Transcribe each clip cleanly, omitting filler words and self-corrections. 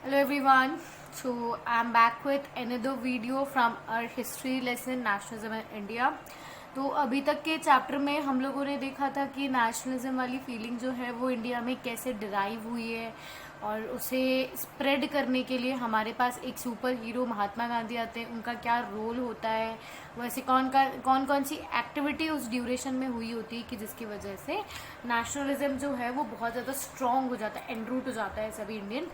Hello everyone. So I'm back with another video from our history lesson nationalism in India. तो अभी तक के chapter में हम लोगों ने देखा था कि नेशनलिज्म वाली फीलिंग जो है वो इंडिया में कैसे डिराइव हुई है और उसे स्प्रेड करने के लिए हमारे पास एक सुपर हीरो महात्मा गांधी आते हैं, उनका क्या रोल होता है, वैसे कौन सी एक्टिविटी उस ड्यूरेशन में हुई होती है कि जिसकी वजह से नेशनलिज्म जो है वो बहुत ज़्यादा स्ट्रॉन्ग हो जाता है, एनरूट हो जाता है सभी इंडियन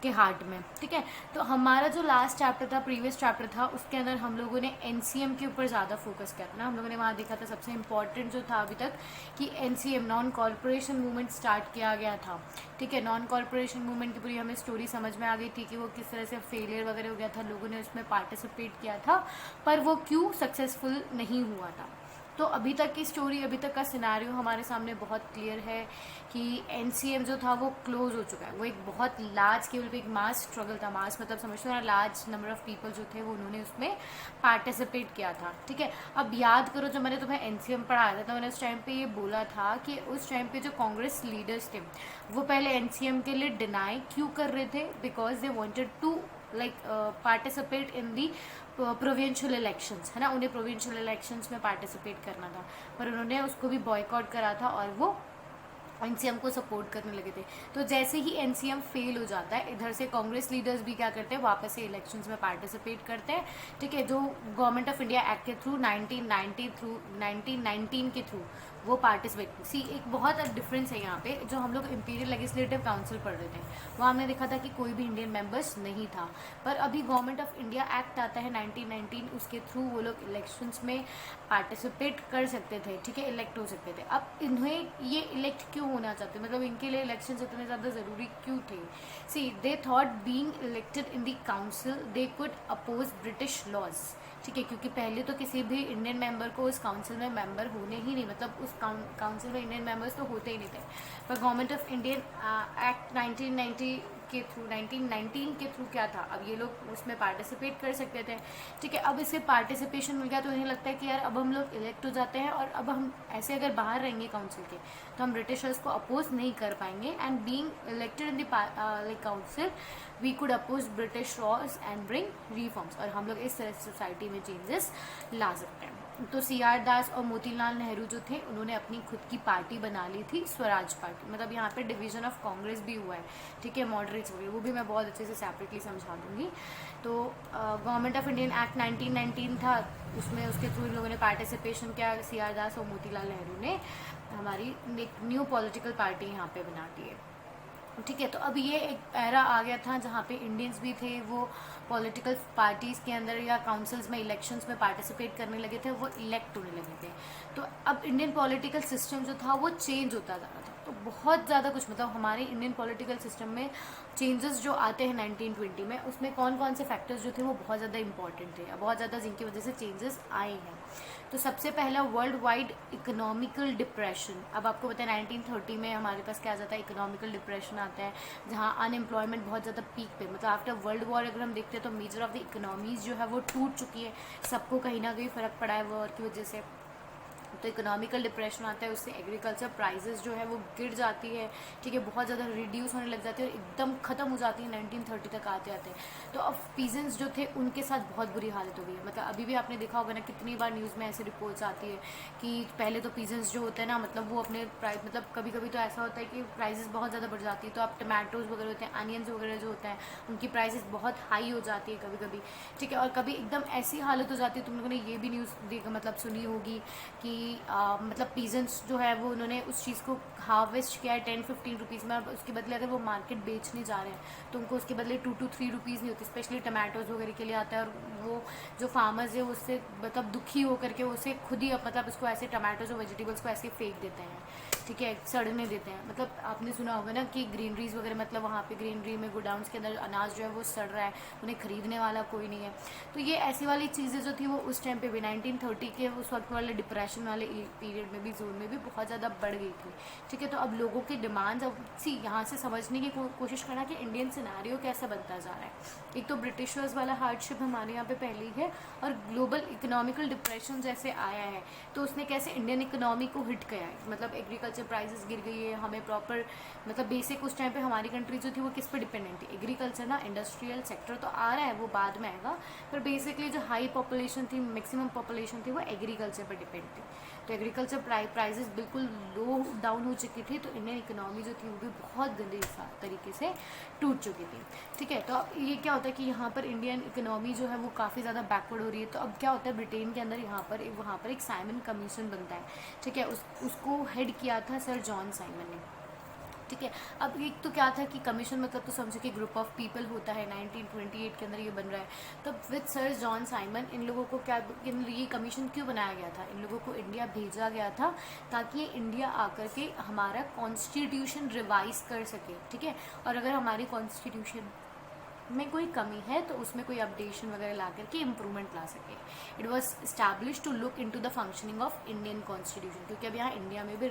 के हार्ट में। ठीक है, तो हमारा जो लास्ट चैप्टर था, प्रीवियस चैप्टर था, उसके अंदर हम लोगों ने एनसीएम के ऊपर ज़्यादा फोकस किया था ना। हम लोगों ने वहाँ देखा था सबसे इम्पॉर्टेंट जो था अभी तक कि NCM non corporation movement start किया गया था। ठीक है, नॉन कॉरपोरेशन मूवमेंट की पूरी हमें स्टोरी समझ में आ गई थी कि वो किस तरह से फेलियर वगैरह हो गया था, लोगों ने उसमें पार्टिसिपेट किया था पर वो क्यों सक्सेसफुल नहीं हुआ था। तो अभी तक की स्टोरी, अभी तक का सिनारियो हमारे सामने बहुत क्लियर है कि एनसीएम जो था वो क्लोज हो चुका है। वो एक बहुत लार्ज, केवल एक मास स्ट्रगल था। मास मतलब समझते हो ना, लार्ज नंबर ऑफ पीपल जो थे वो उन्होंने उसमें पार्टिसिपेट किया था। ठीक है, अब याद करो जब मैंने तुम्हें एनसीएम पढ़ाया था तो मैंने उस टाइम पे ये बोला था कि उस टाइम पे जो कांग्रेस लीडर्स थे वो पहले एनसीएम के लिए डिनाई क्यों कर रहे थे, because they wanted to participate in the provincial elections, है ना। उन्हें प्रोविंशियल इलेक्शंस में पार्टिसिपेट करना था पर उन्होंने उसको भी बॉयकॉट करा था और वो एनसीएम को सपोर्ट करने लगे थे। तो जैसे ही एनसीएम फेल हो जाता है, इधर से कांग्रेस लीडर्स भी क्या करते हैं, वापस से इलेक्शंस में पार्टिसिपेट करते हैं। ठीक है, जो गवर्नमेंट ऑफ इंडिया एक्ट के थ्रू 1919 के थ्रू वो पार्टिसिपेट। सी एक बहुत डिफरेंस है यहाँ पे। जो हम लोग इंपीरियल लेजिस्लेटिव काउंसिल पढ़ रहे थे वहाँ हमने देखा था कि कोई भी इंडियन मेंबर्स नहीं था, पर अभी गवर्नमेंट ऑफ इंडिया एक्ट आता है 1919, उसके थ्रू वो लोग इलेक्शंस में पार्टिसिपेट कर सकते थे। ठीक है, इलेक्ट हो सकते थे। अब इन्हें ये इलेक्ट क्यों होना चाहते, मतलब इनके लिए इलेक्शंस इतने ज़्यादा ज़रूरी क्यों थे। See they thought being elected in the council they could oppose British laws. ठीक है, क्योंकि पहले तो किसी भी इंडियन मेंबर को उस काउंसिल में मेंबर होने ही नहीं, मतलब उस काउंसिल में इंडियन मेंबर्स तो होते ही नहीं थे। पर गवर्नमेंट ऑफ इंडियन एक्ट 1919 के थ्रू क्या था, अब ये लोग उसमें पार्टिसिपेट कर सकते थे। ठीक है, अब इससे पार्टिसिपेशन मिल गया तो इन्हें लगता है कि यार अब हम लोग इलेक्ट हो जाते हैं और अब हम ऐसे अगर बाहर रहेंगे काउंसिल के तो हम ब्रिटिशर्स को अपोज नहीं कर पाएंगे, and being elected in the council we could oppose British laws and bring reforms, और हम लोग इस तरह से सोसाइटी में चेंजेस ला सकते हैं। तो CR दास और मोतीलाल नेहरू जो थे उन्होंने अपनी खुद की पार्टी बना ली थी, स्वराज पार्टी। मतलब यहाँ पे डिवीजन ऑफ कांग्रेस भी हुआ है। ठीक है, मॉडरेट्स हो गए, वो भी मैं बहुत अच्छे से सेपरेटली समझा दूंगी। तो गवर्नमेंट ऑफ इंडियन एक्ट 1919 था, उसमें उसके थ्रू इन लोगों ने पार्टिसिपेशन किया। CR दास और मोतीलाल नेहरू ने हमारी एक न्यू पॉलिटिकल पार्टी यहाँ पे बना दी है। ठीक है, तो अब ये एक एरा आ गया था जहाँ पे इंडियंस भी थे, वो पॉलिटिकल पार्टीज़ के अंदर या काउंसिल्स में इलेक्शंस में पार्टिसिपेट करने लगे थे, वो इलेक्ट होने लगे थे। तो अब इंडियन पॉलिटिकल सिस्टम जो था वो चेंज होता जा रहा था। तो बहुत ज़्यादा कुछ, मतलब हमारे इंडियन पॉलिटिकल सिस्टम में चेंजेस जो आते हैं 1920 में, उसमें कौन कौन से फैक्टर्स जो थे वो बहुत ज़्यादा इंपॉर्टेंट थे, बहुत ज़्यादा जिनकी वजह से चेंजेस आए हैं। तो सबसे पहला वर्ल्ड वाइड इकोनॉमिकल डिप्रेशन। अब आपको पता है 1930 में हमारे पास क्या आ जाता है, इकोनॉमिकल डिप्रेशन आता है, जहाँ अनएम्प्लॉयमेंट बहुत ज़्यादा पीक पे, मतलब आफ्टर वर्ल्ड वॉर अगर हम देखते हैं तो मेजर ऑफ द इकोनॉमीज जो है वो टूट चुकी है, सबको कहीं ना कहीं फ़र्क पड़ा है वॉर की वजह से। तो इकोनॉमिकल डिप्रेशन आता है, उससे एग्रीकल्चर प्राइसेस जो है वो गिर जाती है। ठीक है, बहुत ज़्यादा रिड्यूस होने लग जाती है और एकदम ख़त्म हो जाती है 1930 तक आते आते। तो अब पीजेंट्स जो थे उनके साथ बहुत बुरी हालत हो गई है। मतलब अभी भी आपने देखा होगा ना, कितनी बार न्यूज़ में ऐसी रिपोर्ट्स आती है कि पहले तो पीजेंट्स जो होते हैं ना, मतलब वो अपने प्राइस, मतलब कभी कभी तो ऐसा होता है कि प्राइसेस बहुत ज़्यादा बढ़ जाती है। तो आप टमाटोज़ वगैरह होते हैं, अनियंस वगैरह जो होता है, उनकी प्राइसेस बहुत हाई हो जाती है कभी कभी। ठीक है, और कभी एकदम ऐसी हालत हो जाती है, तुम लोगों ने ये भी न्यूज़ देख मतलब सुनी होगी कि मतलब पीजेंट्स जो है वो उन्होंने उस चीज़ को हार्वेस्ट किया है 10-15 रुपीज़ में, और उसके बदले अगर वो मार्केट बेचने जा रहे हैं तो उनको उसके बदले 2 to 3 रुपीज़ नहीं होती। स्पेशली टमाटोज़ वगैरह के लिए आता है, और वो जो फार्मर्स है उससे मतलब दुखी होकर के उसे खुद ही मतलब उसको ऐसे टमाटोज़ और वेजिटेबल्स को ऐसे फेंक देते हैं। ठीक है, सड़ने देते हैं। मतलब आपने सुना होगा ना कि ग्रीनरीज वगैरह, मतलब वहाँ पे ग्रीनरी में गोडाउन्स के अंदर अनाज जो है वो सड़ रहा है, उन्हें खरीदने वाला कोई नहीं है। तो ये ऐसी वाली चीज़ें जो थी वो उस टाइम पे भी 1930 के उस वक्त वाले डिप्रेशन वाले पीरियड में भी, जोन में भी बहुत ज़्यादा बढ़ गई थी। ठीक है, तो अब लोगों की डिमांड्स, अब सी यहाँ से समझने की कोशिश करना कि इंडियन सिनेरियो कैसा बनता जा रहा है। एक तो ब्रिटिशर्स वाला हार्डशिप हमारे यहाँ पे पहले ही है, और ग्लोबल इकोनॉमिकल डिप्रेशन जैसे आया है तो उसने कैसे इंडियन इकोनॉमी को हिट किया है। मतलब एग्रीकल्चर एग्रीकल्चर प्राइसेस गिर गई है, हमें प्रॉपर मतलब बेसिक उस टाइम पे हमारी कंट्री जो थी वो किस पर डिपेंडेंट थी, एग्रीकल्चर ना। इंडस्ट्रियल सेक्टर तो आ रहा है वो बाद में आएगा, पर बेसिकली जो हाई पॉपुलेशन थी, मैक्सिमम पॉपुलेशन थी, वो एग्रीकल्चर पर डिपेंड थी। तो एग्रीकल्चर प्राइसेस बिल्कुल लो डाउन हो चुकी थी, तो इंडियन इकोनॉमी जो थी वो भी बहुत गंदे तरीके से टूट चुकी थी। ठीक है, तो अब ये क्या होता है कि यहाँ पर इंडियन इकोनॉमी जो है वो काफ़ी ज़्यादा बैकवर्ड हो रही है। तो अब क्या होता है, ब्रिटेन के अंदर वहाँ पर एक साइमन कमीशन बनता है। ठीक है, उसको हेड किया था सर जॉन साइमन ने। ठीक है, अब एक तो क्या था कि कमीशन मतलब तो समझो कि ग्रुप ऑफ पीपल होता है, 1928 के अंदर ये बन रहा है। तो विद सर जॉन साइमन इन लोगों को ये कमीशन क्यों बनाया गया था, इन लोगों को इंडिया भेजा गया था ताकि ये इंडिया आकर के हमारा कॉन्स्टिट्यूशन रिवाइज कर सके। ठीक है, और अगर हमारी कॉन्स्टिट्यूशन में कोई कमी है तो उसमें कोई अपडेशन वगैरह ला करके इम्प्रूवमेंट ला सके। It was establish to look into the functioning of Indian constitution, क्योंकि अब यहाँ इंडिया में भी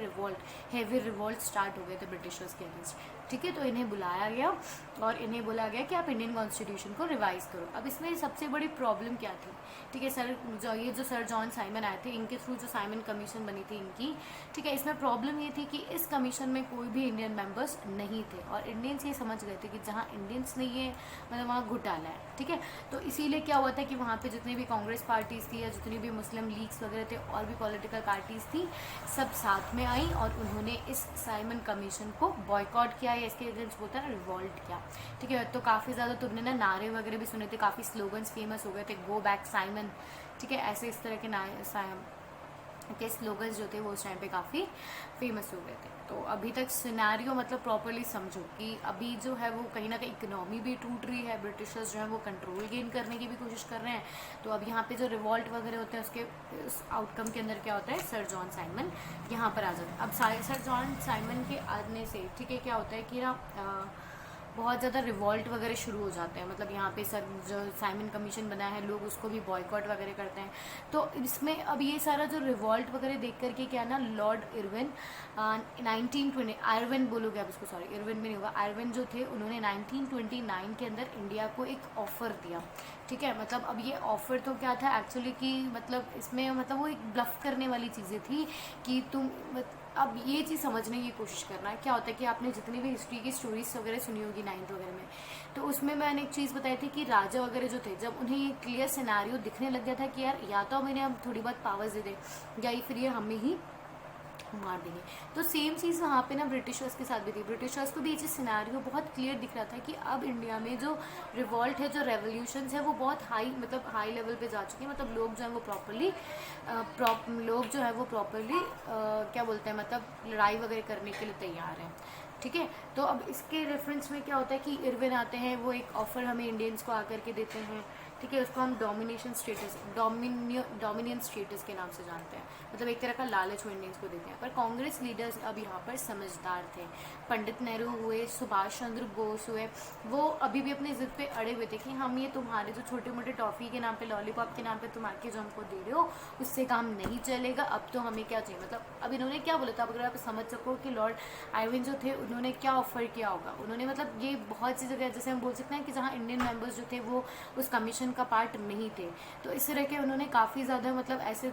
हैवी रिवॉल्ट स्टार्ट हो गए थे ब्रिटिशर्स के अगेंस्ट। ठीक है, तो इन्हें बुलाया गया और इन्हें बोला गया कि आप इंडियन कॉन्स्टिट्यूशन को रिवाइज करो। अब इसमें सबसे बड़ी प्रॉब्लम क्या थी, ठीक है, जो सर जॉन साइमन आए थे, इनके थ्रू जो साइमन कमीशन बनी थी इनकी। ठीक है, इसमें प्रॉब्लम ये थी कि इस कमीशन में कोई भी इंडियन मेंबर्स नहीं थे, और इंडियंस ये समझ गए थे कि जहाँ इंडियंस नहीं है मतलब वहाँ घोटाला है। ठीक है, तो इसीलिए क्या हुआ था कि वहाँ पे जितनी भी कांग्रेस पार्टीज़ थी या जितनी भी मुस्लिम लीग्स वगैरह थे और भी पॉलिटिकल पार्टीज़ थी, सब साथ में आई और उन्होंने इस साइमन कमीशन को बॉयकॉट किया या इसके अगेंस्ट बोलता है रिवॉल्ट किया। ठीक है, तो काफ़ी ज़्यादा तुमने ना नारे वगैरह भी सुने थे, काफ़ी स्लोगन्स फेमस हो गए थे, गो बैक साइमन। ठीक है, ऐसे इस तरह के स्लोगन्स जो थे वो उस टाइम पे काफ़ी फेमस हो गए थे। तो अभी तक सिनेरियो मतलब प्रॉपरली समझो कि अभी जो है वो कहीं ना कहीं इकोनॉमी भी टूट रही है, ब्रिटिशर्स जो है वो कंट्रोल गेन करने की भी कोशिश कर रहे हैं। तो अब यहाँ पे जो रिवॉल्ट वगैरह होते हैं उसके उस आउटकम के अंदर क्या होता है, सर जॉन साइमन यहाँ पर आ जाते हैं। अब सर जॉन साइमन के आने से ठीक है क्या होता है कि ना बहुत ज़्यादा रिवॉल्ट वगैरह शुरू हो जाते हैं। मतलब यहाँ पे सर जो साइमन कमीशन बना है लोग उसको भी बॉयकॉट वगैरह करते हैं। तो इसमें अब ये सारा जो रिवॉल्ट वगैरह देख करके क्या ना, लॉर्ड इरविन 1920 आयरविन बोलोगे आप इसको, सॉरी इरविन भी नहीं होगा, आयरविन जो थे उन्होंने 1929 के अंदर इंडिया को एक ऑफ़र दिया। ठीक है, मतलब अब ये ऑफ़र तो क्या था एक्चुअली कि मतलब इसमें मतलब वो एक ब्लफ करने वाली चीज़ें थी कि तुम अब ये चीज़ समझने की कोशिश करना है। क्या होता है कि आपने जितनी भी हिस्ट्री की स्टोरीज वगैरह सुनी होगी 9th वगैरह में, तो उसमें मैंने एक चीज़ बताई थी कि राजा वगैरह जो थे जब उन्हें ये क्लियर सिनेरियो दिखने लग गया था कि यार या तो हमें अब थोड़ी बहुत पावर्स दे दे या फिर ये हमें ही मार देंगे, तो सेम चीज़ वहाँ पे ना ब्रिटिशर्स के साथ भी थी। ब्रिटिशर्स को भी ये चीज़ सिनेरियो बहुत क्लियर दिख रहा था कि अब इंडिया में जो रिवॉल्ट है, जो रेवोल्यूशंस है वो बहुत हाई लेवल पे जा चुकी है। मतलब लोग जो है वो प्रॉपरली क्या बोलते हैं, मतलब लड़ाई वगैरह करने के लिए तैयार हैं। ठीक है, तो अब इसके रेफरेंस में क्या होता है कि इरविन आते हैं, वो एक ऑफ़र हमें इंडियंस को आकर के देते हैं। ठीक है, उसको हम डोमिनियन स्टेटस के नाम से जानते हैं, मतलब एक तरह का लालच वो इंडियंस को देते हैं। पर कांग्रेस लीडर्स अब यहाँ पर समझदार थे, पंडित नेहरू हुए, सुभाष चंद्र बोस हुए, वो अभी भी अपनी ज़िद पे अड़े हुए थे कि हम ये तुम्हारे जो छोटे मोटे टॉफ़ी के नाम पे, लॉलीपॉप के नाम पे तुम आके जो हमको दे रहे हो उससे काम नहीं चलेगा, अब तो हमें क्या चाहिए। मतलब अब इन्होंने क्या बोला था, अब अगर आप समझ सको कि लॉर्ड आयरविन जो थे उन्होंने क्या ऑफ़र किया होगा। उन्होंने मतलब ये बहुत सी जगह जैसे हम बोल सकते हैं कि जहाँ इंडियन मेंबर्स जो थे वो उस कमीशन का पार्ट नहीं थे, तो इस तरह के उन्होंने काफ़ी ज़्यादा मतलब ऐसे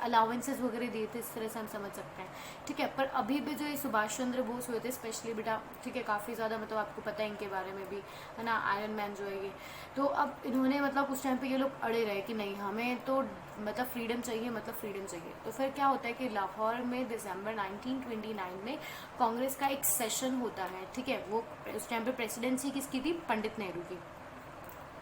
अलाउंसेस वगैरह दिए थे, इस तरह से हम समझ सकते हैं। ठीक है, पर अभी भी जो ये सुभाष चंद्र बोस हुए थे स्पेशली बेटा, ठीक है, काफ़ी ज़्यादा मतलब आपको पता है इनके बारे में भी, है ना, आयरन मैन जो है ये। तो अब इन्होंने मतलब उस टाइम पे ये लोग अड़े रहे कि नहीं हमें तो मतलब फ्रीडम चाहिए, मतलब फ्रीडम चाहिए। तो फिर क्या होता है कि लाहौर में दिसंबर 1929 में कांग्रेस का एक सेशन होता है। ठीक है, वो उस टाइम पे प्रेसिडेंसी किसकी थी, पंडित नेहरू की।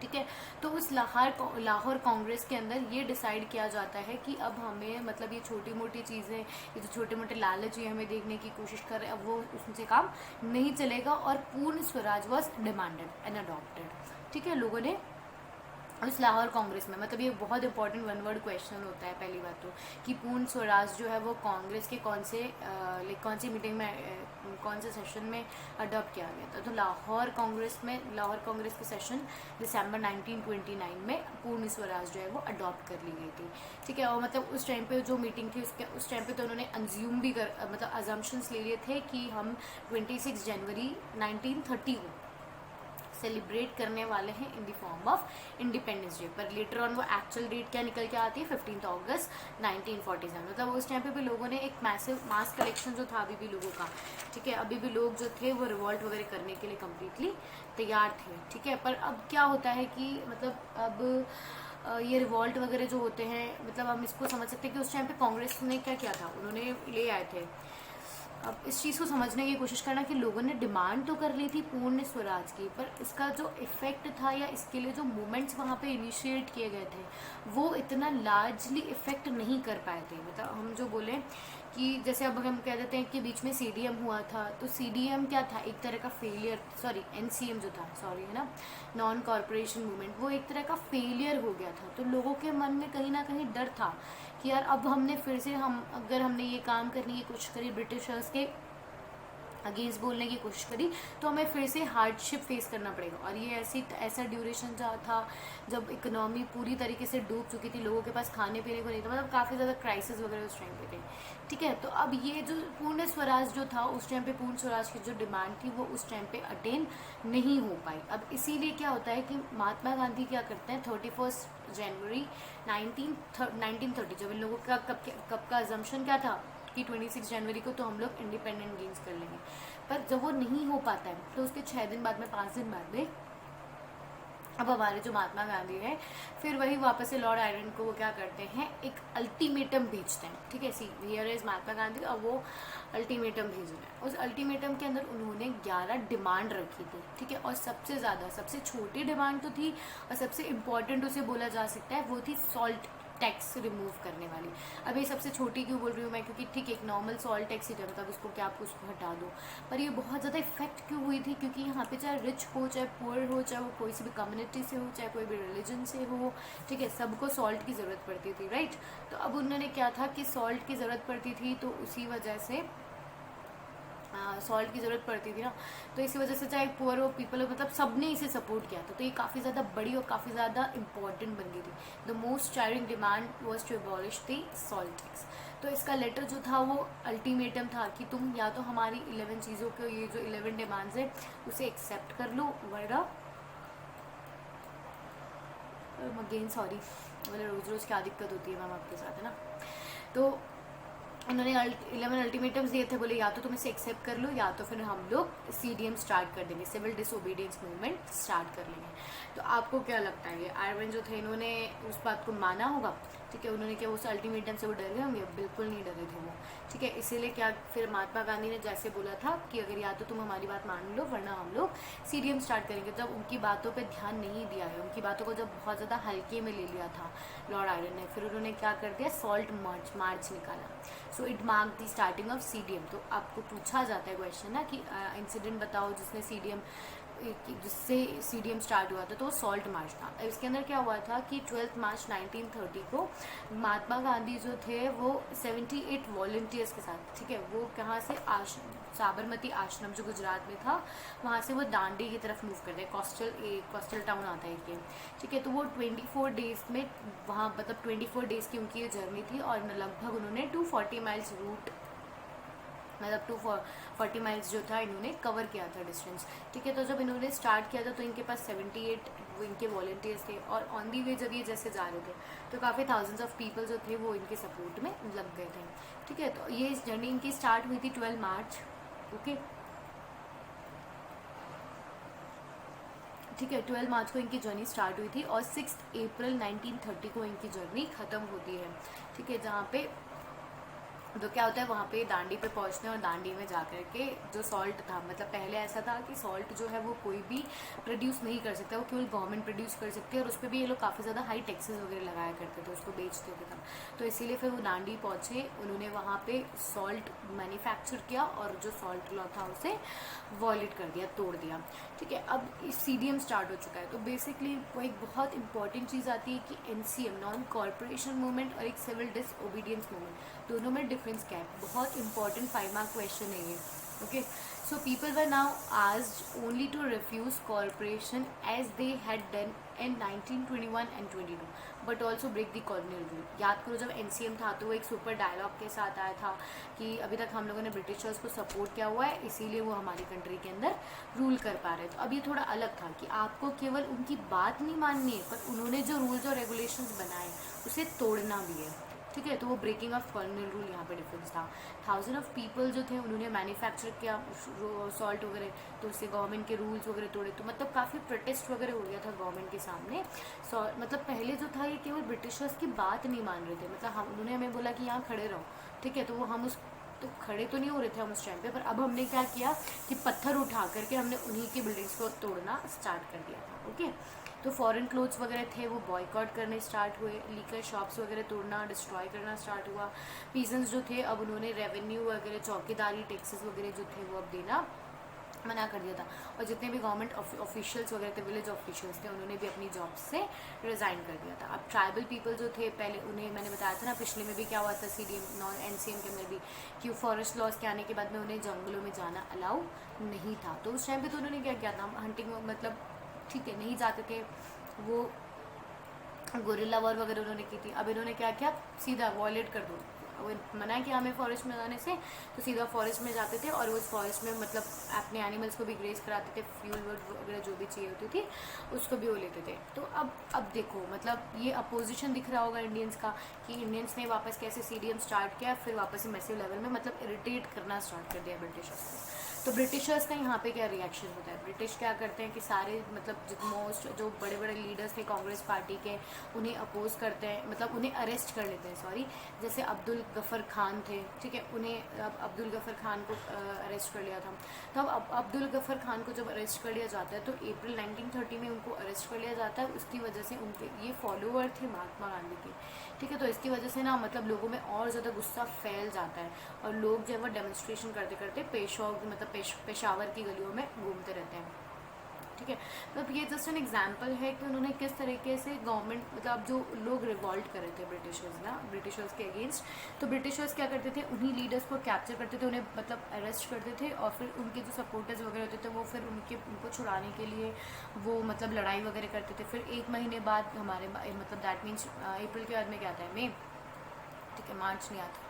ठीक है, तो उस लाहौर कांग्रेस के अंदर ये डिसाइड किया जाता है कि अब हमें मतलब ये छोटी मोटी चीज़ें, ये जो छोटे मोटे लालच ये हमें देखने की कोशिश कर रहे हैं, अब वो उससे काम नहीं चलेगा और पूर्ण Swaraj was demanded and adopted. ठीक है, लोगों ने उस लाहौर कांग्रेस में, मतलब ये बहुत इंपॉर्टेंट वन वर्ड क्वेश्चन होता है पहली बात तो, कि पूर्ण स्वराज जो है वो कांग्रेस के कौन सी मीटिंग में, कौन से सेशन में अडॉप्ट किया गया था। तो लाहौर कांग्रेस के सेशन दिसंबर 1929 में पूर्ण स्वराज जो है वो अडॉप्ट कर ली गई थी। ठीक है, और मतलब उस टाइम पे जो मीटिंग थी उस टाइम पे तो उन्होंने अंज्यूम भी मतलब अजम्पशंस ले लिए थे कि हम 26 जनवरी 1930 को सेलिब्रेट करने वाले हैं in the form of independence day. पर लेटर ऑन वो एक्चुअल डेट क्या निकल के आती है 15 अगस्त 1947। मतलब उस टाइम पे भी लोगों ने एक मैसिव मास कलेक्शन जो था अभी भी लोगों का, ठीक है, अभी भी लोग जो थे वो रिवॉल्ट वगैरह करने के लिए कम्प्लीटली तैयार थे, ठीक है। पर अब क्या होता है कि मतलब अब ये रिवॉल्ट वगैरह जो होते हैं, मतलब हम इसको समझ सकते हैं कि उस टाइम पे कांग्रेस ने क्या किया था, उन्होंने ले आए थे। अब इस चीज़ को समझने की कोशिश करना कि लोगों ने डिमांड तो कर ली थी पूर्ण स्वराज की, पर इसका जो इफेक्ट था या इसके लिए जो मूवमेंट्स वहाँ पे इनिशिएट किए गए थे वो इतना लार्जली इफेक्ट नहीं कर पाए थे। मतलब हम जो बोलें कि जैसे अब हम कह देते हैं कि बीच में सीडीएम हुआ था, तो सीडीएम क्या था, एक तरह का फेलियर, सॉरी एनसीएम जो था, सॉरी है ना, नॉन कॉरपोरेशन मूवमेंट, वो एक तरह का फेलियर हो गया था। तो लोगों के मन में कहीं ना कहीं डर था कि यार अब हमने फिर से अगर हमने ये काम करने की कोशिश करी, ब्रिटिशर्स के अगेंस्ट बोलने की कोशिश करी, तो हमें फिर से हार्डशिप फेस करना पड़ेगा। और ये ऐसा ड्यूरेशन जहाँ था जब इकोनॉमी पूरी तरीके से डूब चुकी थी, लोगों के पास खाने पीने को नहीं था, मतलब काफ़ी ज़्यादा क्राइसिस वगैरह उस टाइम पे थे, ठीक है। तो अब ये जो पूर्ण स्वराज जो था उस टाइम पे, पूर्ण स्वराज की जो डिमांड थी वो उस टाइम पे अटेन नहीं हो पाई। अब इसीलिए क्या होता है कि महात्मा गांधी क्या करते हैं, 31 जनवरी 1930, जब इन लोगों का कब का अजम्पशन क्या था कि 26 जनवरी को तो हम लोग इंडिपेंडेंट गेम्स कर लेंगे, पर जब वो नहीं हो पाता है तो उसके 6 दिन बाद में, 5 दिन बाद में, अब हमारे जो महात्मा गांधी है फिर वही वापस से लॉर्ड आयरन को वो क्या करते हैं, एक अल्टीमेटम भेजते हैं, ठीक है। See here is Mahatma Gandhi, अब वो अल्टीमेटम भेज रहे हैं। उस अल्टीमेटम के अंदर उन्होंने 11 डिमांड रखी थी, ठीक है। और सबसे ज़्यादा, सबसे छोटी डिमांड तो थी और सबसे इम्पॉर्टेंट उसे बोला जा सकता है वो थी सॉल्ट टैक्स रिमूव करने वाली। अब ये सबसे छोटी क्यों बोल रही हूँ मैं, क्योंकि ठीक एक नॉर्मल सॉल्ट टैक्स ही था, मतलब उसको क्या आप उसको हटा दो, पर ये बहुत ज़्यादा इफेक्ट क्यों हुई थी, क्योंकि यहाँ पे चाहे रिच हो चाहे पुअर हो, चाहे वो कोई सी भी कम्युनिटी से हो, चाहे कोई भी रिलीजन से हो, ठीक है, सबको सॉल्ट की ज़रूरत पड़ती थी, राइट। तो अब उन्होंने क्या था कि सॉल्ट की ज़रूरत पड़ती थी, तो उसी वजह से सॉल्ट की ज़रूरत पड़ती थी ना, तो इसी वजह से चाहे पुअर हो, पीपल हो, मतलब सब ने इसे सपोर्ट किया था। तो ये काफ़ी ज़्यादा बड़ी और काफ़ी ज़्यादा इंपॉर्टेंट बन गई थी। The most cheering demand was to abolish the salt tax. तो इसका लेटर जो था वो अल्टीमेटम था कि तुम या तो हमारी 11 चीज़ों के, ये जो 11 डिमांड्स है उसे एक्सेप्ट कर लो, वरना अगेन सॉरी, मतलब रोज़ रोज़ क्या दिक्कत होती है मैम आपके साथ, है ना। तो उन्होंने 11 अल्टीमेटम्स दिए थे, बोले या तो तुम इसे एक्सेप्ट कर लो या तो फिर हम लोग सीडीएम स्टार्ट कर देंगे, सिविल डिसोबीडियंस मूवमेंट स्टार्ट कर लेंगे। तो आपको क्या लगता है, ये आयरन जो थे इन्होंने उस बात को माना होगा, ठीक है। उन्होंने क्या उस अल्टीमेटम से वो डर गए होंगे, बिल्कुल नहीं डरे थे वो, ठीक है। इसीलिए क्या फिर महात्मा गांधी ने जैसे बोला था कि अगर या तो तुम हमारी बात मान लो वरना हम लोग सीडीएम स्टार्ट करेंगे। जब उनकी बातों पे ध्यान नहीं दिया है, उनकी बातों को जब बहुत ज़्यादा हल्के में ले लिया था लॉर्ड आयरन ने, फिर उन्होंने क्या कर दिया, सॉल्ट मार्च निकाला। So it mark the starting of CDM. तो आपको पूछा जाता है क्वेश्चन ना कि इंसिडेंट बताओ जिससे सीडीएम स्टार्ट हुआ था, तो सॉल्ट मार्च था। इसके अंदर क्या हुआ था कि 12 मार्च 1930 को महात्मा गांधी जो थे वो 78 वॉलंटियर्स के साथ, ठीक है, वो कहाँ से, साबरमती आश्रम जो गुजरात में था, वहाँ से वो दांडी की तरफ मूव करते हैं। कोस्टल टाउन आता है ये, ठीक है। तो वो 24 डेज में वहाँ, मतलब 24 डेज की उनकी ये जर्नी थी और लगभग उन्होंने 240 माइल्स रूट, मतलब 240 माइल्स जो था इन्होंने कवर किया था डिस्टेंस, ठीक है। तो जब इन्होंने स्टार्ट किया था तो इनके पास 78 इनके वॉलंटियर्स थे, और ऑन दी वे जब ये जैसे जा रहे थे तो काफ़ी थाउजेंड्स ऑफ पीपल जो थे वो इनके सपोर्ट में लग गए थे, ठीक है। तो ये जर्नी इनकी स्टार्ट हुई थी 12 मार्च, ओके, ठीक है। 12 मार्च को इनकी जर्नी स्टार्ट हुई थी और 6 अप्रैल 1930 को इनकी जर्नी ख़त्म होती है, ठीक है। जहाँ पे तो क्या होता है, वहाँ पे दांडी पे पहुँचते हैं और दांडी में जाकर के जो सॉल्ट था, मतलब पहले ऐसा था कि सॉल्ट जो है वो कोई भी प्रोड्यूस नहीं कर सकता, वो केवल गवर्नमेंट प्रोड्यूस कर सकती है, और उस पर भी ये लोग काफ़ी ज़्यादा हाई टैक्सेस वगैरह लगाया करते थे, उसको बेचते थे तब। तो इसीलिए फिर वो दांडी पहुँचे, उन्होंने वहाँ पे सॉल्ट मैन्युफैक्चर किया और जो सॉल्ट लॉ था उसे वॉयलेट कर दिया, तोड़ दिया, ठीक है। अब सीडीएम स्टार्ट हो चुका है। तो बेसिकली वो एक बहुत इंपॉर्टेंट चीज़ आती है कि एनसीएम, नॉन कॉरपोरेशन मूवमेंट, और एक सिविल डिसओबीडियंस मूवमेंट, दोनों में डिफरेंस क्या है। बहुत इंपॉर्टेंट 5 मार्क क्वेश्चन है ये, okay. So people were now asked only to refuse corporation as they had done in 1921 and 22, but also break the colonial rule. याद करो जब एनसीएम था तो वो एक सुपर डायलॉग के साथ आया था कि अभी तक हम लोगों ने ब्रिटिशर्स को सपोर्ट किया हुआ है, इसीलिए वो हमारी कंट्री के अंदर रूल कर पा रहे। तो अब ये थोड़ा अलग था कि आपको केवल उनकी बात नहीं माननी है, पर उन्होंने जो रूल्स और रेगुलेशंस बनाए उसे तोड़ना भी है, ठीक है। तो वो ब्रेकिंग ऑफ कॉलोनियल रूल यहाँ पे डिफरेंस था। 1000 ऑफ पीपल जो थे उन्होंने मैन्युफैक्चर किया सॉल्ट वगैरह, तो उससे गवर्नमेंट के रूल्स वगैरह तोड़े। तो मतलब काफ़ी प्रोटेस्ट वगैरह हो गया था गवर्नमेंट के सामने। मतलब पहले जो था ये केवल ब्रिटिशर्स की बात नहीं मान रहे थे, मतलब हम उन्होंने हमें बोला कि यहाँ खड़े रहो, ठीक है। तो वो हम उस तो खड़े तो नहीं हो रहे थे हम उस टाइम पे, पर अब हमने क्या किया कि पत्थर उठा करके हमने उन्हीं की बिल्डिंग्स को तोड़ना स्टार्ट कर दिया था, ओके। तो फॉरेन क्लोथ्स वगैरह थे वो बॉयकॉट करने स्टार्ट हुए, लीकर शॉप्स वगैरह तोड़ना डिस्ट्रॉय करना स्टार्ट हुआ। पीजेंट्स जो थे अब उन्होंने रेवेन्यू वगैरह चौकीदारी टैक्सेस वगैरह जो थे वो अब देना मना कर दिया था। और जितने भी गवर्नमेंट ऑफिशियल्स वगैरह थे, विलेज ऑफिशियल्स थे, उन्होंने भी अपनी जॉब से रिज़ाइन कर दिया था। अब ट्राइबल पीपल जो थे पहले उन्हें मैंने बताया था ना पिछले में भी क्या हुआ था CDM नॉन NCM के अंदर भी, कि फॉरेस्ट लॉज के आने के बाद में उन्हें जंगलों में जाना अलाउ नहीं था। तो उस टाइम पर तो उन्होंने क्या किया था, हंटिंग मतलब ठीक है नहीं जाते थे वो, गोरिल्ला वॉर वगैरह उन्होंने की थी। अब इन्होंने क्या किया, सीधा वॉयलेट कर दो, वो मना किया हमें फॉरेस्ट में जाने से, तो सीधा फॉरेस्ट में जाते थे और उस फॉरेस्ट में मतलब अपने एनिमल्स को भी ग्रेस कराते थे, फ्यूल वगैरह जो भी चाहिए होती थी उसको भी वो लेते थे। तो अब देखो मतलब ये अपोजिशन दिख रहा होगा इंडियंस का, कि इंडियंस ने वापस कैसे CDM स्टार्ट किया, फिर वापस से मैसिव लेवल में मतलब इरिटेट करना स्टार्ट कर दिया ब्रिटिशर्स को। तो ब्रिटिशर्स का यहाँ पे क्या रिएक्शन होता है, ब्रिटिश क्या करते हैं कि सारे मतलब मोस्ट जो बड़े बड़े लीडर्स थे कांग्रेस पार्टी के उन्हें अपोज करते हैं, मतलब उन्हें अरेस्ट कर लेते हैं, सॉरी। जैसे अब्दुल गफ़र खान थे, ठीक है, उन्हें अब्दुल गफ़र खान को अरेस्ट कर लिया था। तो अब अब्दुल गफ़र खान को जब अरेस्ट कर लिया जाता है तो अप्रैल 1930 में उनको अरेस्ट कर लिया जाता है। उसकी वजह से उनके ये फॉलोअर थे महात्मा गांधी के, ठीक है। तो इसकी वजह से ना मतलब लोगों में और ज़्यादा गुस्सा फैल जाता है और लोग जो है वो डेमोन्स्ट्रेशन करते करते मतलब पेशावर की गलियों में घूमते रहते हैं, ठीक है। मतलब ये जस्ट एन एग्जांपल है कि उन्होंने किस तरीके से गवर्नमेंट मतलब जो लोग रिवॉल्ट कर रहे थे ब्रिटिशर्स के अगेंस्ट, तो ब्रिटिशर्स क्या करते थे, उन्हीं लीडर्स को कैप्चर करते थे, उन्हें मतलब अरेस्ट करते थे और फिर उनके जो सपोर्टर्स वगैरह होते थे वो फिर उनको छुड़ाने के लिए वो मतलब लड़ाई वगैरह करते थे। फिर 1 महीने बाद हमारे मतलब दैट मीन्स अप्रैल के बाद में क्या आता है, मई, ठीक है, मार्च नहीं आता,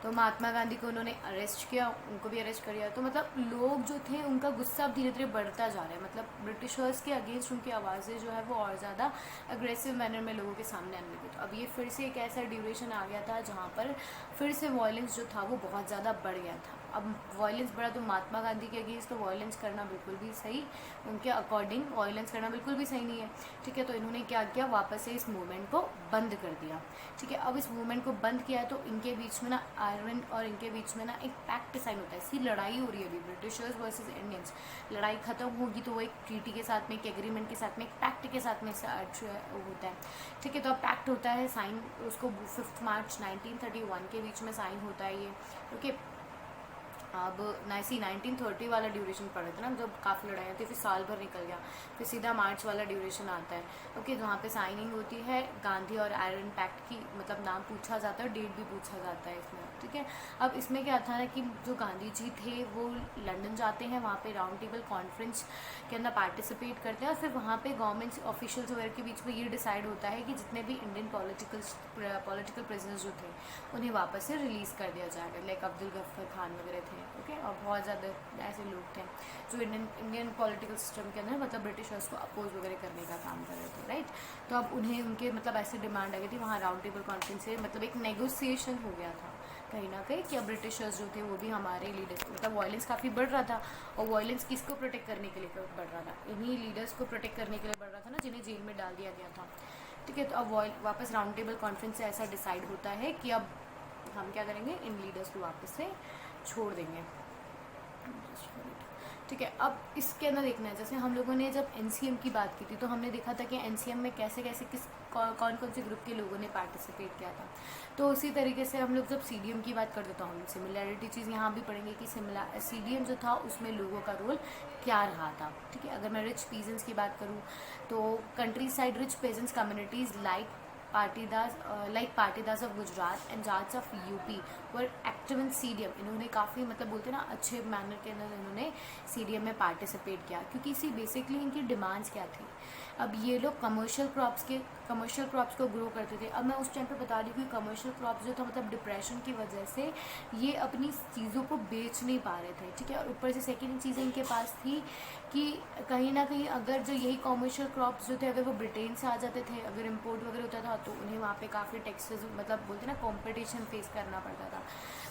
तो महात्मा गांधी को उन्होंने अरेस्ट किया, उनको भी अरेस्ट कर दिया। तो मतलब लोग जो थे उनका गुस्सा अब धीरे धीरे बढ़ता जा रहा है, मतलब ब्रिटिशर्स के अगेंस्ट उनकी आवाज़ें जो है वो और ज़्यादा अग्रेसिव मैनर में लोगों के सामने आने लगी। तो अब ये फिर से एक ऐसा ड्यूरेशन आ गया था जहाँ पर फिर से वायलेंस जो था वो बहुत ज़्यादा बढ़ गया था। अब वायलेंस बढ़ा तो महात्मा गांधी के अगेंस्ट तो वायलेंस करना बिल्कुल भी सही, उनके अकॉर्डिंग वायलेंस करना बिल्कुल भी सही नहीं है, ठीक है। तो इन्होंने क्या किया, वापस से इस मूवमेंट को बंद कर दिया, ठीक है। अब इस मूवमेंट को बंद किया तो इनके बीच में ना आयरलैंड और इनके बीच में ना एक पैक्ट साइन होता है। इसकी लड़ाई हो रही है अभी ब्रिटिशर्स वर्सेस इंडियंस, लड़ाई खत्म होगी तो वो एक ट्रीटी के साथ में, एक एग्रीमेंट के साथ में, एक पैक्ट के साथ में होता है, ठीक है। तो अब पैक्ट होता है साइन, उसको 5 मार्च 1931 के बीच में साइन होता है ये, ओके। अब 1930 वाला ड्यूरेशन पड़ा था ना जब काफ़ी लड़ाई थी, फिर साल भर निकल गया, फिर सीधा मार्च वाला ड्यूरेशन आता है, ओके। जहाँ पे साइनिंग होती है गांधी और आयरन पैक्ट की, मतलब नाम पूछा जाता है, डेट भी पूछा जाता है इसमें, ठीक है। अब इसमें क्या था ना कि जो गांधी जी थे वो लंदन जाते हैं, वहाँ पे राउंड टेबल कॉन्फ्रेंस के अंदर पार्टिसिपेट करते हैं और फिर वहाँ पे गवर्नमेंट ऑफिशियल्स वगैरह के बीच में ये डिसाइड होता है कि जितने भी इंडियन पॉलिटिकल प्रिजनर्स जो थे उन्हें वापस से रिलीज़ कर दिया जाएगा, लाइक अब्दुल गफ्फर खान वगैरह थे, ओके। और बहुत ज़्यादा ऐसे लोग थे जो इंडियन पॉलिटिकल सिस्टम के अंदर मतलब ब्रिटिशर्स को अपोज वगैरह करने का काम कर रहे थे, राइट। तो अब उन्हें उनके मतलब ऐसी डिमांड आ गई थी, वहाँ राउंड टेबल कॉन्फ्रेंस से मतलब एक नेगोशिएशन हो गया था कहीं ना कहीं कि अब ब्रिटिशर्स जो थे वो भी हमारे लीडर्स, मतलब वायलेंस काफ़ी बढ़ रहा था और वायलेंस किसको प्रोटेक्ट करने के लिए बढ़ रहा था, इन्हीं लीडर्स को प्रोटेक्ट करने के लिए बढ़ रहा था ना, जिन्हें जेल में डाल दिया गया था, ठीक है। तो अब वापस राउंड टेबल कॉन्फ्रेंस से ऐसा डिसाइड होता है कि अब हम क्या करेंगे, इन लीडर्स को वापस से छोड़ देंगे, ठीक है। अब इसके अंदर देखना है, जैसे हम लोगों ने जब NCM की बात की थी तो हमने देखा था कि NCM में कैसे कैसे कौन कौन से ग्रुप के लोगों ने पार्टिसिपेट किया था। तो उसी तरीके से हम लोग जब CDM की बात करते तो हम सिमिलैरिटी चीज़ यहाँ भी पढ़ेंगे कि CDM जो था उसमें लोगों का रोल क्या रहा था, ठीक है। अगर मैं रिच पीजेंट्स की बात करूँ तो country side rich peasants communities like Patidars of Gujarat and Jats of UP were active in CDM। इन्होंने काफ़ी मतलब बोलते हैं ना अच्छे मैनर के अंदर इन्होंने CDM में पार्टिसिपेट किया, क्योंकि इसी बेसिकली इनकी डिमांड्स क्या थी। अब ये लोग कमर्शियल क्रॉप्स को ग्रो करते थे। अब मैं उस टाइम पे बता रही हूँ कि कमर्शियल क्रॉप्स जो था मतलब डिप्रेशन की वजह से ये अपनी चीज़ों को बेच नहीं पा रहे थे, ठीक है। और ऊपर से सेकेंड चीज़ इनके पास थी कि कहीं ना कहीं अगर जो यही कॉमर्शियल क्रॉप्स जो थे अगर वो ब्रिटेन से आ जाते थे, अगर इम्पोर्ट वगैरह होता था तो उन्हें वहाँ पे काफ़ी टैक्सेस मतलब बोलते ना कॉम्पिटिशन फेस करना पड़ता था।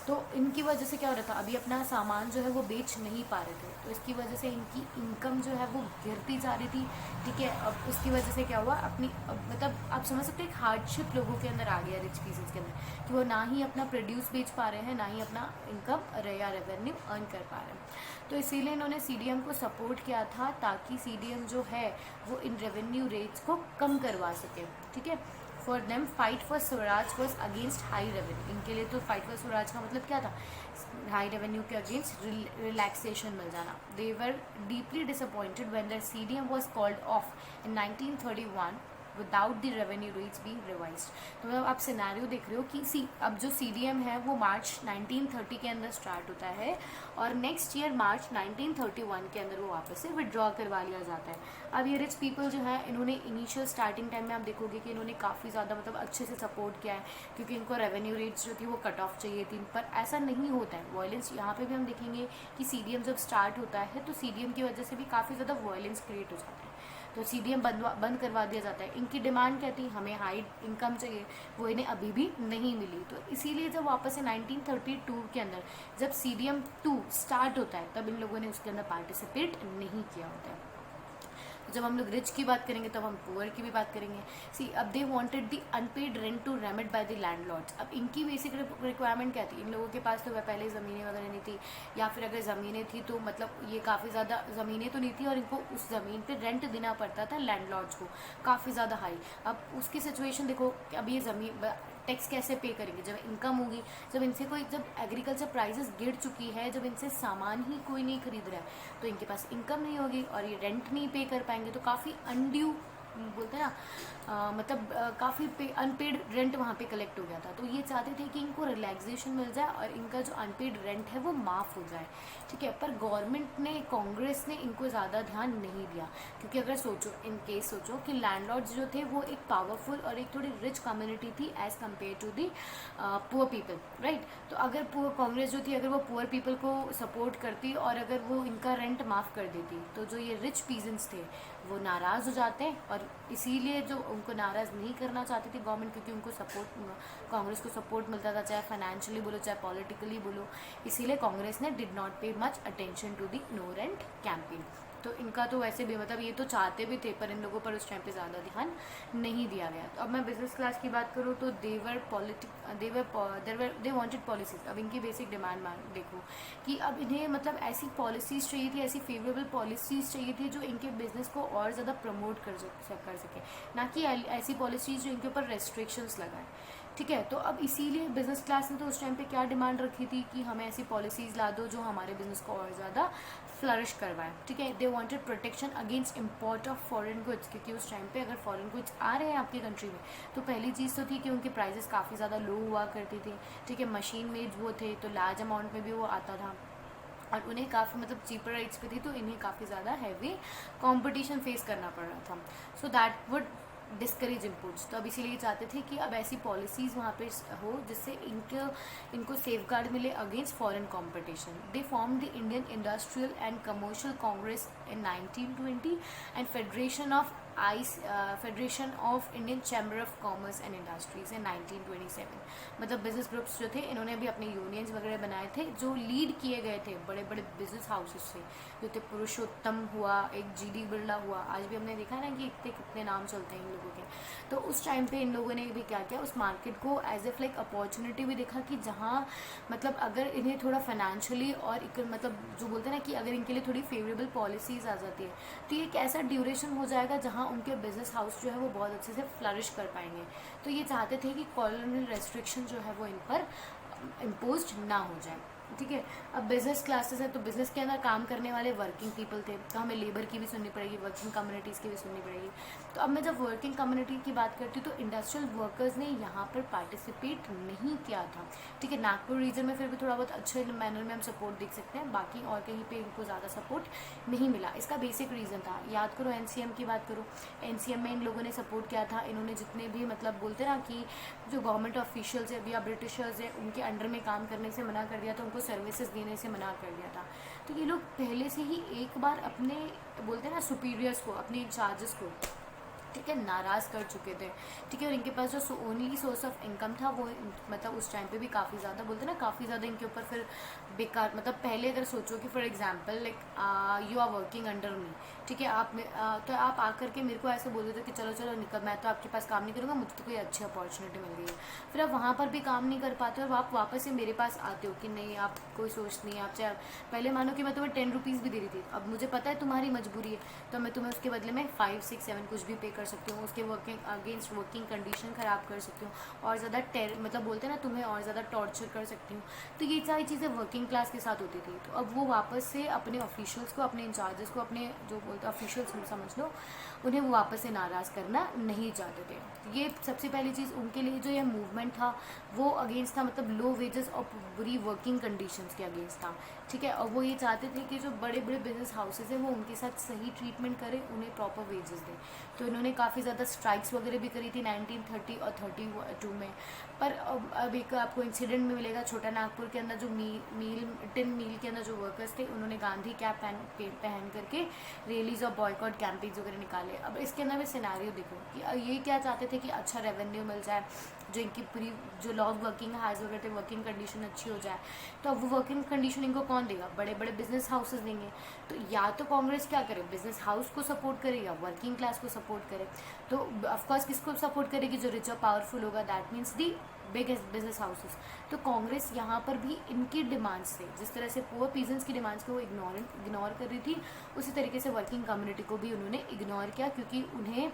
तो इनकी वजह से क्या हो रहा था, अभी अपना सामान जो है वो बेच नहीं पा रहे थे, तो इसकी वजह से इनकी इनकम जो है वो गिरती जा रही थी। ठीक है, अब उसकी वजह से क्या हुआ, अपनी मतलब आप समझ सकते हैं एक हार्डशिप लोगों के अंदर आ गया, रिच पीसेस के अंदर, कि वो ना ही अपना प्रोड्यूस बेच पा रहे हैं, ना ही अपना इनकम या रेवेन्यू अर्न कर पा रहे हैं। तो इसीलिए इन्होंने सीडीएम को सपोर्ट किया था, ताकि सीडीएम जो है वो इन रेवेन्यू रेट्स को कम करवा सके। ठीक है, for them fight for Swaraj was against high revenue. इनके लिए तो फाइट फॉर स्वराज का मतलब क्या था, हाई रेवेन्यू के अगेंस्ट रिलैक्सेशन मिल जाना। They were deeply disappointed when their CDM was called off in 1931 without the revenue rates being revised. तो मतलब आप सिनेरियो देख रहे हो कि अब जो सीडीएम है वो मार्च 1930 के अंदर स्टार्ट होता है और नेक्स्ट ईयर मार्च 1931 के अंदर वो वापस से विड्रॉ करवा लिया जाता है। अब ये रिच पीपल जो है इन्होंने इनिशियल स्टार्टिंग टाइम में आप देखोगे कि इन्होंने काफ़ी ज़्यादा मतलब अच्छे से सपोर्ट किया है, क्योंकि इनको रेवेन्यू रेट्स जो थी वो कट ऑफ चाहिए थी, पर ऐसा नहीं होता है। वायलेंस यहाँ पे भी हम देखेंगे कि सीडीएम जब स्टार्ट होता है तो सीडीएम की वजह से भी काफ़ी ज़्यादा वायलेंस क्रिएट हो जाता है, तो सीडीएम बंद करवा दिया जाता है। इनकी डिमांड क्या थी, हमें हाई इनकम चाहिए, वो इन्हें अभी भी नहीं मिली। तो इसीलिए जब वापस से 1932 के अंदर जब सीडीएम 2 स्टार्ट होता है तब इन लोगों ने उसके अंदर पार्टिसिपेट नहीं किया होता है। जब हम लोग रिच की बात करेंगे तब हम पुअर की भी बात करेंगे। सी अब they wanted the unpaid rent to remit by the landlords. अब इनकी बेसिक रिक्वायरमेंट क्या थी, इन लोगों के पास तो पहले ज़मीनें वगैरह नहीं थी, या फिर अगर ज़मीनें थी तो मतलब ये काफ़ी ज़्यादा ज़मीनें तो नहीं थी और इनको उस ज़मीन पे रेंट देना पड़ता था लैंडलॉर्ड्स को काफ़ी ज़्यादा हाई। अब उसकी सिचुएशन देखो कि अब ये ज़मीन टैक्स कैसे पे करेंगे, जब इनकम होगी, जब इनसे कोई जब एग्रीकल्चर प्राइसेस गिर चुकी है, जब इनसे सामान ही कोई नहीं खरीद रहा है तो इनके पास इनकम नहीं होगी और ये रेंट नहीं पे कर पाएंगे, तो काफ़ी अनड्यू बोलते हैं ना मतलब काफ़ी अनपेड रेंट वहाँ पे कलेक्ट हो गया था। तो ये चाहते थे कि इनको रिलैक्सेशन मिल जाए और इनका जो अनपेड रेंट है वो माफ़ हो जाए। ठीक है, पर गवर्नमेंट ने, कांग्रेस ने इनको ज़्यादा ध्यान नहीं दिया, क्योंकि अगर सोचो इन केस सोचो कि लैंडलॉर्ड्स जो थे वो एक पावरफुल और एक थोड़ी रिच कम्युनिटी थी as compare to the poor people, right. तो अगर कांग्रेस जो थी अगर वो पुअर पीपल को सपोर्ट करती और अगर वो इनका रेंट माफ़ कर देती तो जो ये रिच पीजेंट्स थे वो नाराज़ हो जाते हैं, और इसीलिए जो उनको नाराज़ नहीं करना चाहती थी गवर्नमेंट, क्योंकि उनको सपोर्ट, कांग्रेस को सपोर्ट मिलता था, चाहे फाइनेंशियली बोलो चाहे पॉलिटिकली बोलो, इसीलिए कांग्रेस ने did not pay much attention to the no rent campaign. तो इनका तो वैसे भी मतलब ये तो चाहते भी थे पर इन लोगों पर उस टाइम पे ज़्यादा ध्यान नहीं दिया गया। तो अब मैं बिजनेस क्लास की बात करूँ तो दे वांटेड पॉलिसीज। अब इनकी बेसिक डिमांड देखो कि अब इन्हें मतलब ऐसी पॉलिसीज़ चाहिए थी, ऐसी फेवरेबल पॉलिसीज़ चाहिए थी जो इनके बिज़नेस को और ज़्यादा प्रमोट कर सके, ना कि ऐसी पॉलिसीज़ जो इनके ऊपर रेस्ट्रिक्शंस लगाए। ठीक है, तो अब इसीलिए बिजनेस क्लास ने तो उस टाइम पे क्या डिमांड रखी थी कि हमें ऐसी पॉलिसीज़ ला दो जो हमारे बिजनेस को और ज़्यादा फ्लरिश करवाएं। ठीक है, they wanted protection against import of foreign goods, क्योंकि उस टाइम पे अगर फॉरेन गुड्स आ रहे हैं आपकी कंट्री में तो पहली चीज़ तो थी कि उनके प्राइसेस काफ़ी ज़्यादा लो हुआ करती थी। ठीक है, मशीन मेड वो थे तो लार्ज अमाउंट में भी वो आता था और उन्हें काफ़ी मतलब चीपर रेट्स पे थी, तो इन्हें काफ़ी ज़्यादा हैवी कंपटीशन फेस करना पड़ रहा था। So that would discourage imports. तो अब इसीलिए चाहते थे कि अब ऐसी पॉलिसीज़ वहाँ पे हो जिससे इनको सेफगार्ड मिले against foreign competition. They form the Indian industrial and commercial Congress in 1920 and federation of Indian chamber of commerce and industries इन 1927। मतलब बिजनेस ग्रुप्स जो थे इन्होंने भी अपने यूनियंस वगैरह बनाए थे जो लीड किए गए थे बड़े बड़े बिजनेस हाउसेस से, जो थे पुरुषोत्तम हुआ, एक जीडी बिरला हुआ, आज भी हमने देखा ना कि कितने नाम चलते हैं इन लोगों के। तो उस टाइम पे इन लोगों ने भी क्या किया, उस मार्केट को एज ए लाइक अपॉर्चुनिटी भी देखा कि जहाँ मतलब अगर इन्हें थोड़ा फाइनेंशियली और मतलब जो बोलते हैं ना कि अगर इनके लिए थोड़ी फेवरेबल पॉलिसीज़ आ जाती है तो ये एक ऐसा ड्यूरेशन हो जाएगा जहाँ उनके बिजनेस हाउस जो है वो बहुत अच्छे से फ्लरिश कर पाएंगे। तो ये चाहते थे कि कॉलोनियल रेस्ट्रिक्शन जो है वो इन पर इम्पोज ना हो जाए। ठीक है, अब बिजनेस क्लासेस है तो बिजनेस के अंदर काम करने वाले वर्किंग पीपल थे, तो हमें लेबर की भी सुननी पड़ेगी, वर्किंग कम्युनिटीज़ की भी सुननी पड़ेगी। तो अब मैं जब वर्किंग कम्युनिटी की बात करती हूँ तो इंडस्ट्रियल वर्कर्स ने यहाँ पर पार्टिसिपेट नहीं किया था। ठीक है, नागपुर रीजन में फिर भी थोड़ा बहुत अच्छे मैनर में हम सपोर्ट देख सकते हैं, बाकी और कहीं पे इनको ज़्यादा सपोर्ट नहीं मिला। इसका बेसिक रीज़न था, याद करो एनसीएम की बात करो, एनसीएम में इन लोगों ने सपोर्ट किया था। इन्होंने जितने भी मतलब बोलते ना कि जो गवर्नमेंट ऑफिशियल्स है या ब्रिटिशर्स है उनके अंडर में काम करने से मना कर दिया था, उनको वो सर्विसेज देने से मना कर दिया था। तो ये लोग पहले से ही एक बार अपने बोलते हैं ना सुपीरियर्स को, अपने इंचार्जेस को, ठीक है, नाराज़ कर चुके थे, ठीक है। और इनके पास जो ओनली सोर्स ऑफ इनकम था वो मतलब उस टाइम पे भी काफ़ी ज़्यादा बोलते ना, काफ़ी ज़्यादा इनके ऊपर फिर बेकार, मतलब पहले अगर सोचो कि for example like you are working under me, ठीक है, तो आप आकर के मेरे को ऐसे बोल देते कि चलो चलो निकल, मैं तो आपके पास काम नहीं करूँगा, मुझे तो कोई अच्छी अपॉर्चुनिटी मिल गई है। फिर आप वहाँ पर भी काम नहीं कर पाते और आप वापस से मेरे पास आते हो कि नहीं आप कोई सोच नहीं है, आप चाहे पहले मानो कि मैं तुम्हें 10 रुपीज़ भी दे रही थी, अब मुझे पता है तुम्हारी मजबूरी है, तो मैं तुम्हें उसके बदले में 5, 6, 7 कुछ भी पे कर सकती हूँ, उसके अगेंस्ट वर्किंग कंडीशन ख़राब कर सकती हूँ, और ज़्यादा मतलब बोलते हैं ना, तुम्हें और ज़्यादा टॉर्चर कर सकती हूँ। तो ये सारी चीज़ें वर्किंग क्लास के साथ होती थी। तो अब वो वापस से अपने ऑफिशियल्स को, अपने इंचार्जेस को, अपने जो बोलते हैं ऑफिशियल्स समझ लो, उन्हें वो वापस से नाराज़ करना नहीं चाहते थे। ये सबसे पहली चीज़ उनके लिए जो ये मूवमेंट था वो अगेंस्ट था, मतलब लो वेजेस और बुरी वर्किंग कंडीशंस के अगेंस्ट था, ठीक है। और वो ये चाहते थे कि जो बड़े बड़े बिजनेस हाउसेज हैं वो उनके साथ सही ट्रीटमेंट करें, उन्हें प्रॉपर वेजेस दें। तो इन्होंने काफ़ी ज़्यादा स्ट्राइक्स वगैरह भी करी थी 1930 और 32 में। पर अब एक आपको इंसिडेंट में मिलेगा, छोटा नागपुर के अंदर जो टिन मील के अंदर जो वर्कर्स थे, उन्होंने गांधी कैप पहन करके रैलीज और बॉयकॉट कैंपेन्स वगैरह निकाले। अब इसके अंदर भी सिनेरियो देखो कि ये क्या चाहते थे कि अच्छा रेवेन्यू मिल जाए, जो इनकी पूरी जो लॉन्ग वर्किंग हार्स वगैरह थे, वर्किंग कंडीशन अच्छी हो जाए। तो अब वो वर्किंग कंडीशन इनको कौन देगा? बड़े बड़े बिजनेस हाउसेज देंगे। तो या तो कांग्रेस क्या करे, बिजनेस हाउस को सपोर्ट करे या वर्किंग क्लास को सपोर्ट करे। तो ऑफकोर्स किसको सपोर्ट करेगी? जो रिच और पावरफुल होगा, that means the biggest business houses. तो कांग्रेस यहाँ पर भी इनकी डिमांड्स से, जिस तरह से पुअर पीजेंट्स की डिमांड्स को वो इग्नोर कर रही थी, उसी तरीके से वर्किंग कम्युनिटी को भी उन्होंने इग्नोर किया, क्योंकि उन्हें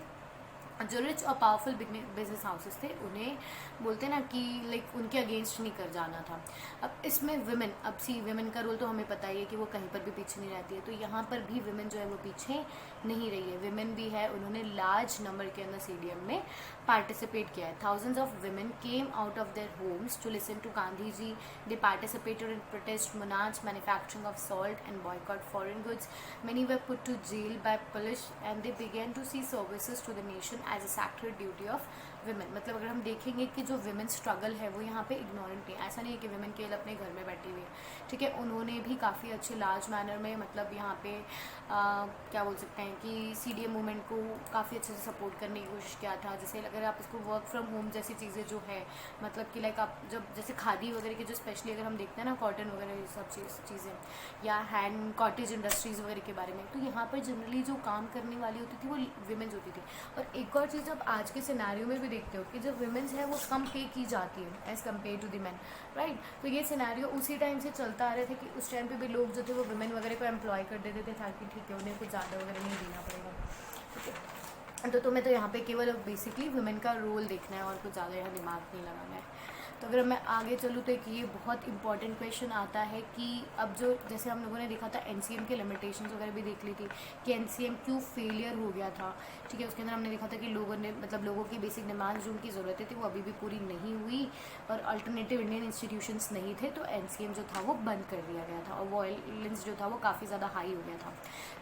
जो रिच और पावरफुल बिजनेस हाउसेस थे उन्हें बोलते ना कि लाइक उनके अगेंस्ट नहीं कर जाना था। अब इसमें विमेन, अब सी विमेन का रोल तो हमें पता ही है कि वो कहीं पर भी पीछे नहीं रहती है। तो यहाँ पर भी विमेन जो है वो पीछे नहीं रही है, विमेन भी है, उन्होंने लार्ज नंबर के अंदर CDM में पार्टिसिपेट किया है। Thousands of women came out of their homes to listen to Gandhi ji. They participated in protest monarch, manufacturing of salt and boycott foreign goods. Many were put to jail by police and they began to see services to the nation as a sacred duty of women। मतलब अगर हम देखेंगे कि जो women struggle है वो यहाँ पे इग्नोरेंट नहीं, ऐसा नहीं है कि women केवल अपने घर में बैठी हुई है, ठीक है। उन्होंने भी काफ़ी अच्छे लार्ज मैनर में मतलब यहाँ पे क्या बोल सकते हैं कि CDM मूवमेंट को काफ़ी अच्छे से सपोर्ट करने की कोशिश किया था। जैसे अगर आप इसको वर्क फ्रॉम होम जैसी चीज़ें जो है, मतलब कि लाइक आप जब जैसे खादी वगैरह की जो स्पेशली अगर हम देखते हैं ना, कॉटन वगैरह ये सब चीज़ें, या हैंड कॉटेज इंडस्ट्रीज़ वगैरह के बारे में, तो यहाँ पर जनरली जो काम करने वाली होती थी वो विमेंस होती थी। और एक और चीज़ आप आज के सिनेरियो में भी देखते हो कि जो विमेंस है वो कम पे की जाती है as compare to the man, right. तो ये सिनेरियो उसी टाइम से चलता आ रहा था कि उस टाइम पे भी लोग जो थे वो विमेन वगैरह को एम्प्लॉय कर देते थे ताकि ठीक है उन्हें कुछ ज़्यादा वगैरह नहीं देना पड़ेगा, ठीक है। तो तुम्हें तो यहाँ पे केवल बेसिकली वुमेन का रोल देखना है और कुछ ज़्यादा यहाँ दिमाग नहीं लगाना है। तो अगर मैं आगे चलूँ तो एक ये बहुत इंपॉर्टेंट क्वेश्चन आता है कि अब जो जैसे हम लोगों ने देखा था NCM के लिमिटेशंस वगैरह भी देख ली थी कि NCM क्यों फेलियर हो गया था, ठीक है। उसके अंदर हमने देखा था कि लोगों की बेसिक डिमांड्स जो उनकी ज़रूरतें थी वो अभी भी पूरी नहीं हुई और अल्टरनेटिव इंडियन इंस्टीट्यूशंस नहीं थे, तो NCM जो था वो बंद कर दिया गया था और वायलेंस जो था वो काफ़ी ज़्यादा हाई हो गया था।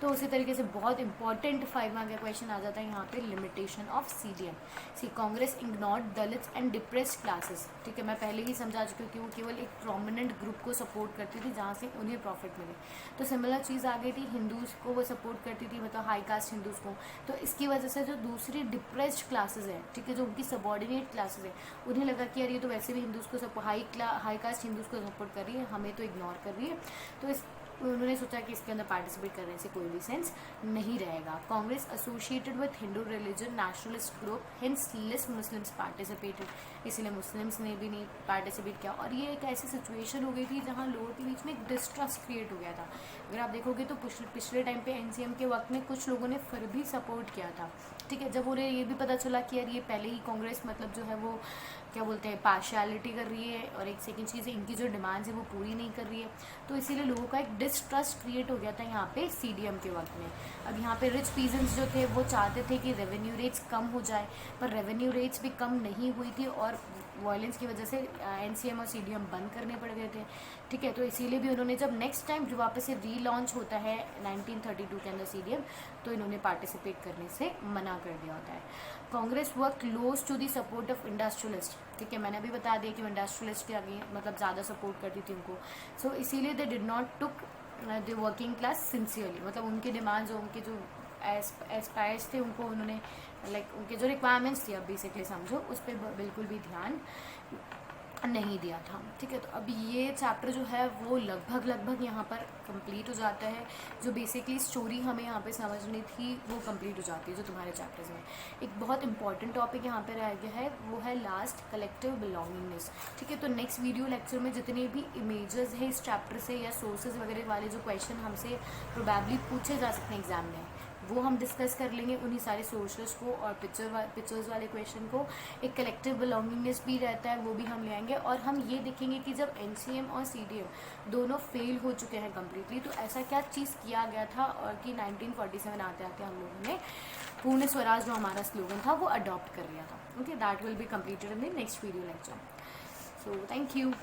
तो उसी तरीके से बहुत इंपॉर्टेंट 5 मार्क का क्वेश्चन आ जाता है यहाँ पे, limitation of CDM। See Congress ignored Dalits and depressed classes, ठीक है। मैं पहले ही समझा चुकी हूँ कि वो केवल एक प्रोमिनेंट ग्रुप को सपोर्ट करती थी जहाँ से उन्हें प्रॉफिट मिले। तो सिमिलर चीज़ आ गई थी, हिंदूज़ को वो सपोर्ट करती थी, मतलब हाई कास्ट हिंदूज़ को। तो इसकी वजह से जो दूसरी डिप्रेस्ड क्लासेस हैं, ठीक है, जो उनकी सबॉर्डिनेट क्लासेस हैं, उन्हें लगा कि यार ये तो वैसे भी हिंदूज़ को हाई कास्ट हिंदूज़ को सपोर्ट कर रही है, हमें तो इग्नोर कर रही है। तो उन्होंने सोचा कि इसके अंदर पार्टिसिपेट करने से कोई भी सेंस नहीं रहेगा। Congress associated with Hindu religion nationalist group, hints less Muslims participated, इसलिए मुस्लिम्स ने भी नहीं पार्टिसिपेट किया। और ये एक ऐसी सिचुएशन हो गई थी जहाँ लोगों के बीच में एक डिस्ट्रस्ट क्रिएट हो गया था। अगर आप देखोगे तो पिछले टाइम पे NCM के वक्त में कुछ लोगों ने फिर भी सपोर्ट किया था, ठीक है। जब उन्हें ये भी पता चला कि यार ये पहले ही कांग्रेस मतलब जो है वो क्या बोलते हैं पार्शियलिटी कर रही है और एक सेकंड चीज़ है इनकी जो डिमांड्स है वो पूरी नहीं कर रही है, तो इसीलिए लोगों का एक डिस्ट्रस्ट क्रिएट हो गया था यहाँ पे CDM के वक्त में। अब यहाँ पे रिच पीजेंट्स जो थे वो चाहते थे कि रेवेन्यू रेट्स कम हो जाए, पर रेवेन्यू रेट्स भी कम नहीं हुई थी और वायलेंस की वजह से NCM और CDM बंद करने पड़ गए थे, ठीक है। तो इसीलिए भी उन्होंने जब नेक्स्ट टाइम जो वापस से रीलॉन्च होता है 1932 के अंदर CDM, तो इन्होंने पार्टिसिपेट करने से मना कर दिया होता है। Congress work close to the support of industrialist, ठीक है। मैंने अभी बता दिया कि इंडस्ट्रियलिस्ट के आगे मतलब ज़्यादा सपोर्ट करती थी उनको। सो इसीलिए they did not took the working class sincerely, मतलब उनके डिमांड्स और उनके जो एस्पायर्स थे उनको उन्होंने लाइक उनके जो रिक्वायरमेंट्स थी, अब बेसिकली समझो, उस पर बिल्कुल भी ध्यान नहीं दिया था, ठीक है। तो अब ये चैप्टर जो है वो लगभग यहाँ पर कंप्लीट हो जाता है। जो बेसिकली स्टोरी हमें यहाँ पे समझनी थी वो कंप्लीट हो जाती है जो तुम्हारे चैप्टर्स में। एक बहुत इंपॉर्टेंट टॉपिक यहाँ पे रह गया है, वो है लास्ट, कलेक्टिव बिलोंगिंगनेस, ठीक है। तो नेक्स्ट वीडियो लेक्चर में जितने भी इमेजेस हैं इस चैप्टर से या सोर्सेज वगैरह वाले जो क्वेश्चन हमसे प्रोबेबली पूछे जा सकते हैं एग्जाम में, वो हम डिस्कस कर लेंगे, उन्हीं सारे सोर्सेस को और पिक्चर्स वाले क्वेश्चन को। एक कलेक्टिव बिलोंगिंगनेस भी रहता है, वो भी हम ले आएंगे। और हम ये देखेंगे कि जब NCM और CDM दोनों फेल हो चुके हैं कम्प्लीटली, तो ऐसा क्या चीज़ किया गया था और कि 1947 आते आते हम लोगों ने पूर्ण स्वराज जो हमारा स्लोगन था वो अडॉप्ट कर लिया था। Okay, that will be completed in the next video lecture. So thank you.